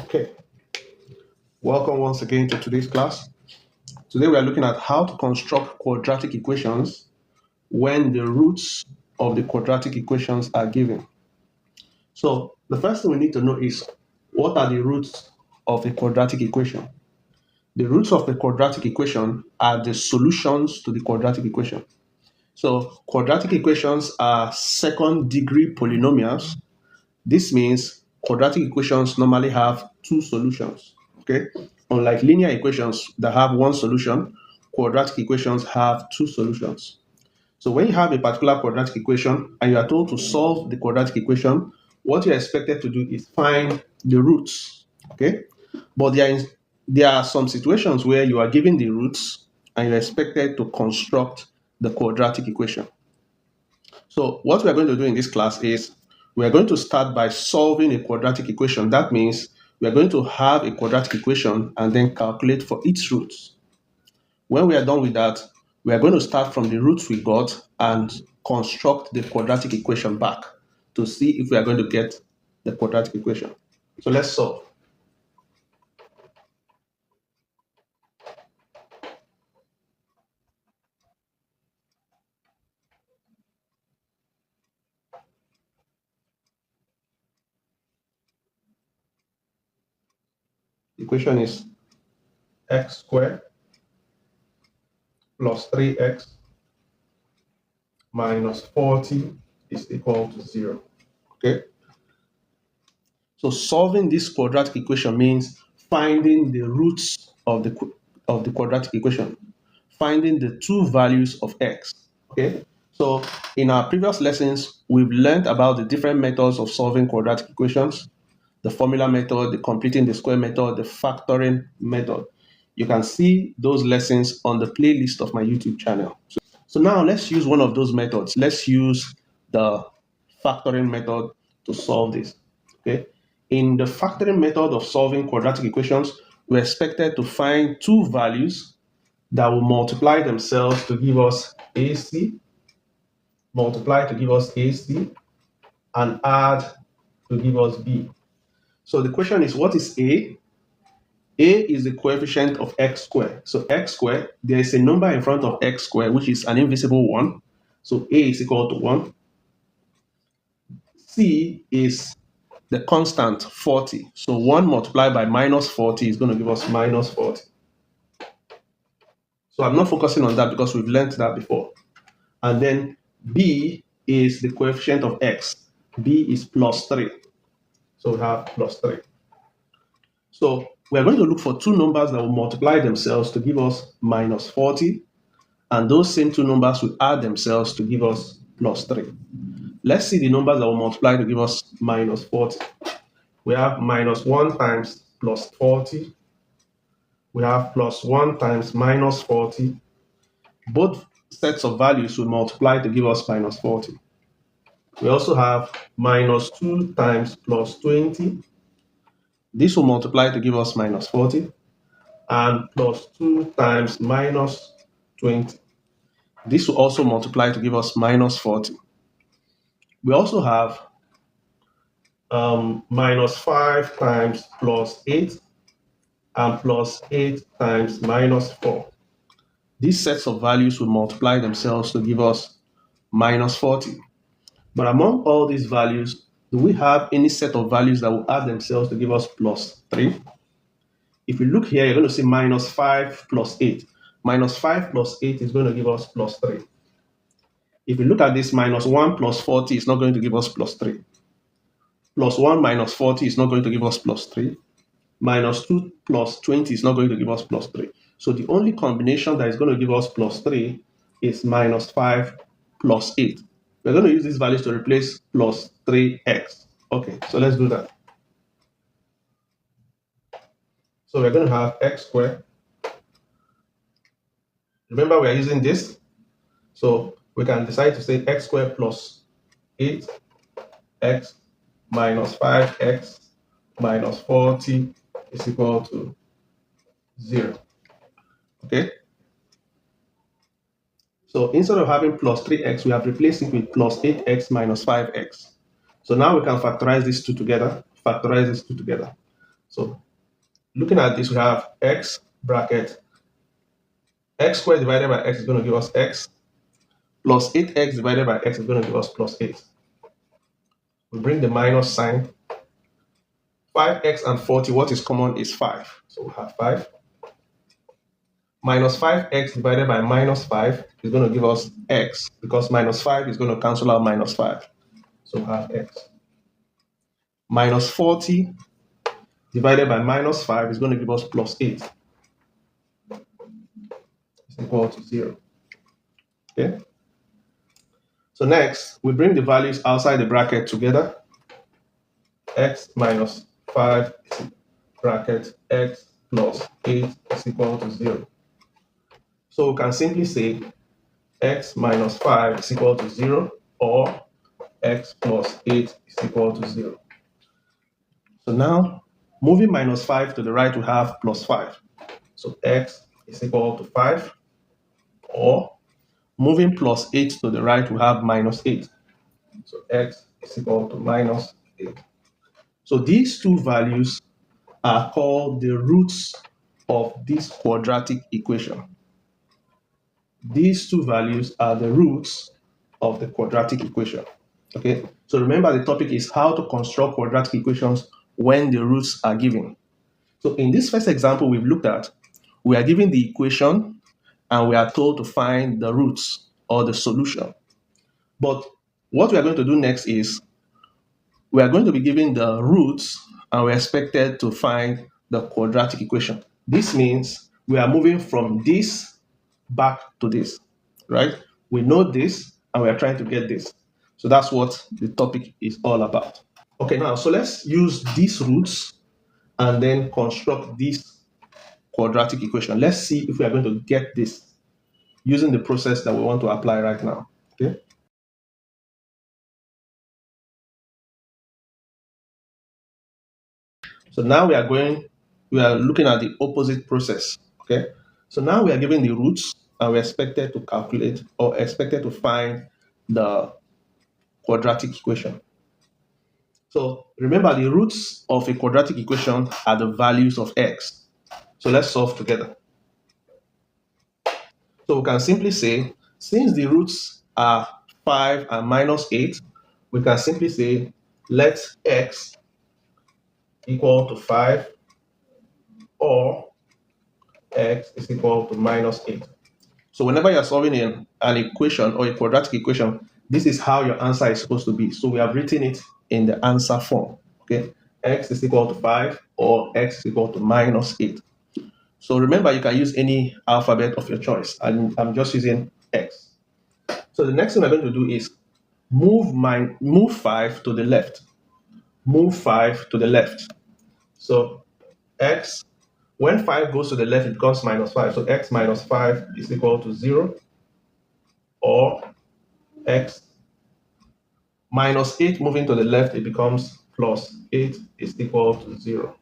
Okay, welcome once again to today's class. Today we are looking at how to construct quadratic equations when the roots of the quadratic equations are given. So the first thing we need to know is, what are the roots of a quadratic equation? The roots of the quadratic equation are the solutions to the quadratic equation. So quadratic equations are second degree polynomials. This means quadratic equations normally have two solutions. Okay, unlike linear equations that have one solution, quadratic equations have two solutions. So when you have a particular quadratic equation and you are told to solve the quadratic equation, what you're expected to do is find the roots. Okay, but there are some situations where you are given the roots and you're expected to construct the quadratic equation. So what we're going to do in this class is we're going to start by solving a quadratic equation. That means we're going to have a quadratic equation and then calculate for its roots. When we are done with that, we are going to start from the roots we got and construct the quadratic equation back to see if we are going to get the quadratic equation. So let's solve. The equation is x squared plus 3x minus 40 is equal to 0. Okay. So solving this quadratic equation means finding the roots of the quadratic equation, finding the two values of x. Okay. So in our previous lessons, we've learned about the different methods of solving quadratic equations: the formula method, the completing the square method, the factoring method. You can see those lessons on the playlist of my YouTube channel. So now let's use one of those methods. Let's use the factoring method to solve this. Okay. In the factoring method of solving quadratic equations, we're expected to find two values that will multiply themselves to give us AC, and add to give us B. So the question is, what is A? A is the coefficient of x squared. So x squared, there is a number in front of x squared, which is an invisible 1. So A is equal to 1. C is the constant 40. So 1 multiplied by minus 40 is going to give us minus 40. So I'm not focusing on that because we've learned that before. And then B is the coefficient of x. B is plus 3. So we have plus 3. So we're going to look for two numbers that will multiply themselves to give us minus 40. And those same two numbers will add themselves to give us plus 3. Let's see the numbers that will multiply to give us minus 40. We have minus 1 times plus 40. We have plus 1 times minus 40. Both sets of values will multiply to give us minus 40. We also have minus 2 times plus 20. This will multiply to give us minus 40. And plus 2 times minus 20. This will also multiply to give us minus 40. We also have minus 5 times plus 8 and plus 8 times minus 4. These sets of values will multiply themselves to give us minus 40. But among all these values, do we have any set of values that will add themselves to give us plus 3? If you look here, you're going to see minus 5 plus 8. Minus 5 plus 8 is going to give us plus 3. If you look at this, minus 1 plus 40 is not going to give us plus 3. Plus 1 minus 40 is not going to give us plus 3. Minus 2 plus 20 is not going to give us plus 3. So the only combination that is going to give us plus 3 is minus 5 plus 8. We're going to use these values to replace plus 3x. Okay, so let's do that. So we're going to have x squared. Remember, we are using this. So we can decide to say x squared plus 8x minus 5x minus 40 is equal to 0. Okay. So instead of having plus 3x, we have replaced it with plus 8x minus 5x. So now we can factorize these two together. So looking at this, we have x bracket x squared divided by x is going to give us x, plus 8x divided by x is going to give us plus 8. We bring the minus sign. 5x and 40, what is common is 5. So we have 5. Minus 5x divided by minus 5 is going to give us x, because minus 5 is going to cancel out minus 5. So we have x. Minus 40 divided by minus 5 is going to give us plus 8. It's equal to 0. Okay? So next, we bring the values outside the bracket together. X minus 5 bracket x plus 8 is equal to 0. So we can simply say x minus 5 is equal to 0, or x plus 8 is equal to 0. So now, moving minus 5 to the right, we have plus 5. So x is equal to 5, or moving plus 8 to the right, we have minus 8. So x is equal to minus 8. So these two values are called the roots of this quadratic equation. These two values are the roots of the quadratic equation. Okay, so remember the topic is how to construct quadratic equations when the roots are given. So in this first example we've looked at, we are given the equation and we are told to find the roots or the solution. But what we are going to do next is we are going to be given the roots and we're expected to find the quadratic equation. This means we are moving from this back to this, right? We know this and we are trying to get this. So that's what the topic is all about. Okay, now, so let's use these roots and then construct this quadratic equation. Let's see if we are going to get this using the process that we want to apply right now. Okay. So now we are looking at the opposite process. Okay. So now we are given the roots and we're expected to calculate or expected to find the quadratic equation. So remember, the roots of a quadratic equation are the values of x. So let's solve together. So we can simply say, since the roots are 5 and minus 8, we can simply say, let x equal to 5 or x is equal to minus 8. So whenever you're solving an equation or a quadratic equation, this is how your answer is supposed to be. So we have written it in the answer form. Okay, x is equal to 5 or x is equal to minus 8. So remember, you can use any alphabet of your choice. I'm just using x. So the next thing we're going to do is move 5 to the left. Move 5 to the left. So x, when 5 goes to the left, it becomes minus 5. So x minus 5 is equal to 0, or x minus 8 moving to the left, it becomes plus 8 is equal to 0.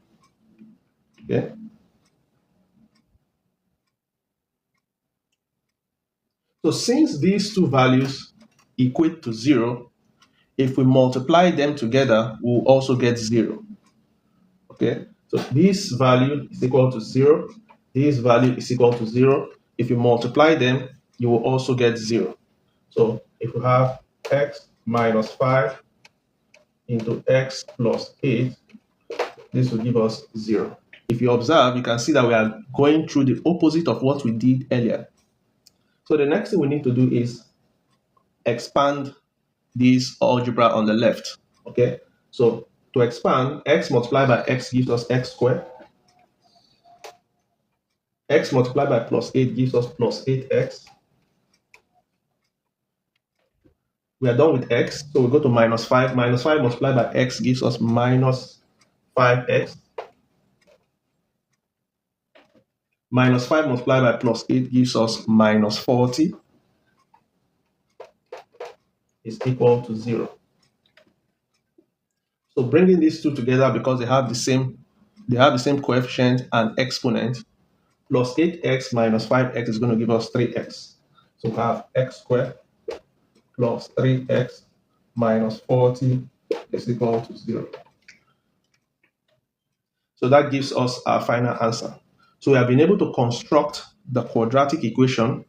Okay. So since these two values equate to 0, if we multiply them together, we'll also get 0. Okay, so this value is equal to 0. This value is equal to 0. If you multiply them, you will also get 0. So if we have x minus 5 into x plus 8, this will give us 0. If you observe, you can see that we are going through the opposite of what we did earlier. So the next thing we need to do is expand this algebra on the left. Okay, so to expand, x multiplied by x gives us x squared. X multiplied by plus 8 gives us plus 8x. We are done with x, so we go to minus 5. Minus 5 multiplied by x gives us minus 5x. Minus 5 multiplied by plus 8 gives us minus 40. Is equal to 0. So bringing these two together, because they have the same coefficient and exponent, plus 8x minus 5x is going to give us 3x. So we have x squared plus 3x minus 40 is equal to 0. So that gives us our final answer. So we have been able to construct the quadratic equation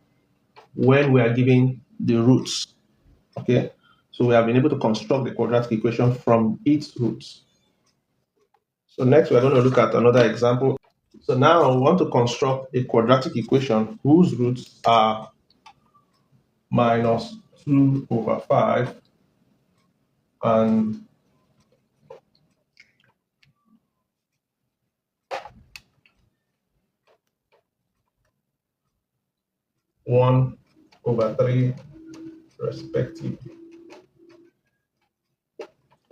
when we are given the roots. Okay, so we have been able to construct the quadratic equation from its roots. So next we're going to look at another example. So now we want to construct a quadratic equation whose roots are minus 2 over 5 and 1 over 3 respectively.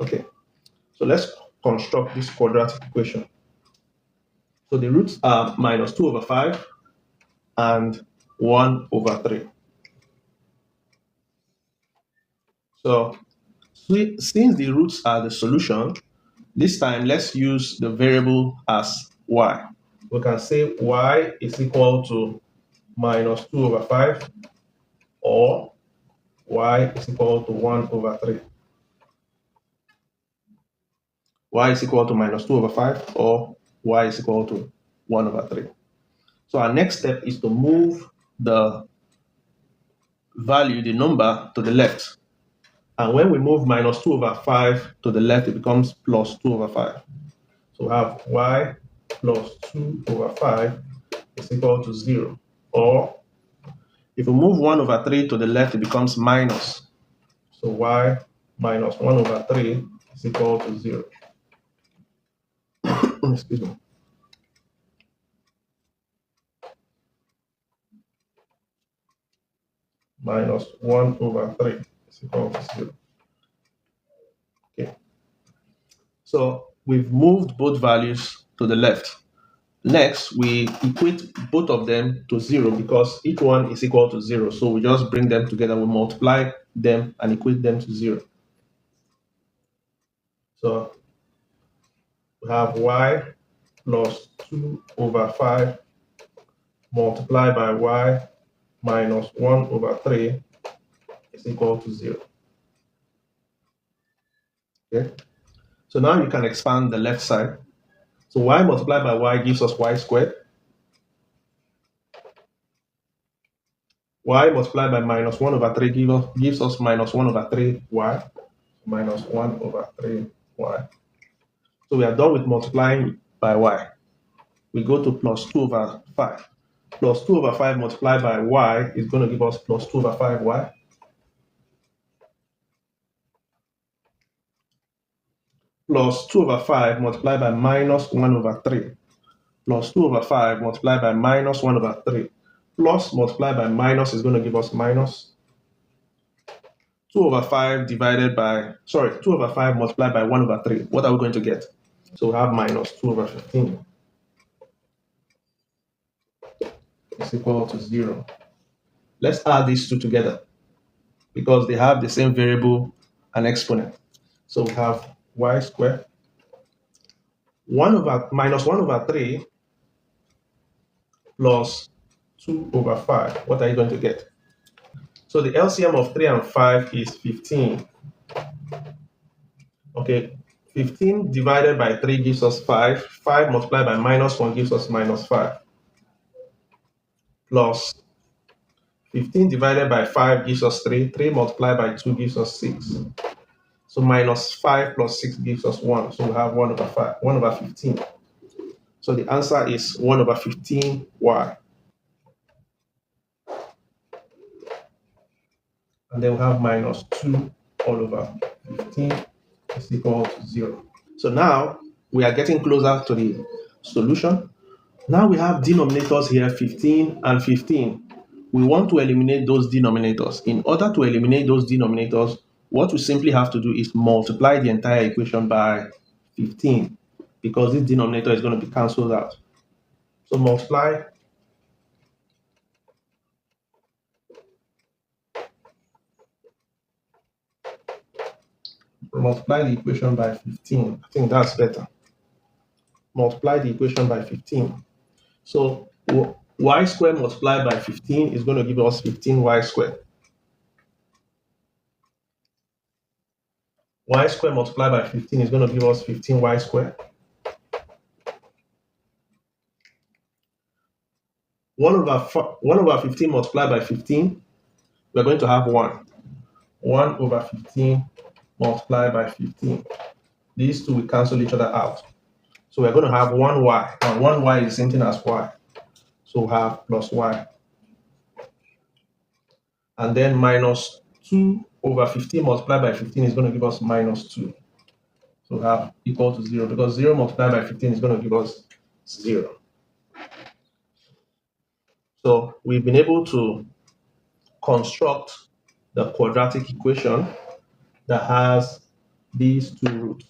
Okay, so let's construct this quadratic equation. So the roots are minus 2 over 5 and 1 over 3. So since the roots are the solution, this time let's use the variable as y. We can say y is equal to minus 2 over 5 or y is equal to 1 over 3. Y is equal to minus 2 over 5 or y is equal to 1 over 3. So our next step is to move the value, the number, to the left. And when we move minus 2 over 5 to the left, it becomes plus 2 over 5. So we have y plus 2 over 5 is equal to 0. Or if we move 1 over 3 to the left, it becomes minus. So y minus 1 over 3 is equal to 0. Excuse me. Minus 1 over 3 is equal to 0. Okay. So we've moved both values to the left. Next, we equate both of them to 0 because each one is equal to 0. So we just bring them together, we multiply them and equate them to 0. So we have y plus 2 over 5 multiplied by y minus 1 over 3 is equal to 0. Okay. So now you can expand the left side. So y multiplied by y gives us y squared. Y multiplied by minus 1 over 3 gives us minus 1 over 3y. Minus 1 over 3y. So we are done with multiplying by y. We go to plus 2 over 5. Plus 2 over 5 multiplied by y is going to give us plus 2 over 5y. Plus 2 over 5 multiplied by minus 1 over 3. Plus 2 over 5 multiplied by minus 1 over 3. Plus multiplied by minus is going to give us minus 2 over 5 divided by, 2 over 5 multiplied by 1 over 3. What are we going to get? So we have minus 2 over 15 is equal to 0. Let's add these two together because they have the same variable and exponent. So we have y squared minus 1 over 3 plus 2 over 5. What are you going to get? So the LCM of 3 and 5 is 15. Okay, 15 divided by 3 gives us 5. 5 multiplied by minus 1 gives us minus 5. Plus 15 divided by 5 gives us 3. 3 multiplied by 2 gives us 6. So minus 5 plus 6 gives us 1. So we have 1 over 5, 1 over 15. So the answer is 1 over 15y. And then we have minus 2 all over 15 is equal to 0. So now we are getting closer to the solution. Now we have denominators here, 15 and 15. We want to eliminate those denominators. In order to eliminate those denominators, what we simply have to do is multiply the entire equation by 15 because this denominator is going to be cancelled out. So multiply the equation by 15. I think that's better. Multiply the equation by 15. So y squared multiplied by 15 is going to give us 15y squared. Y squared multiplied by 15 is going to give us 15y squared. 1 over 15 multiplied by 15, we're going to have 1. 1 over 15 multiplied by 15. These two will cancel each other out. So we're going to have 1y. And 1y is the same thing as y. So we'll have plus y. And then minus 2 over 15 multiplied by 15 is going to give us minus 2. So we'll have equal to 0, because 0 multiplied by 15 is going to give us 0. So we've been able to construct the quadratic equation that has these two roots.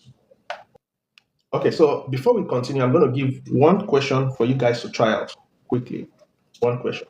Okay, so before we continue, I'm going to give one question for you guys to try out quickly. One question.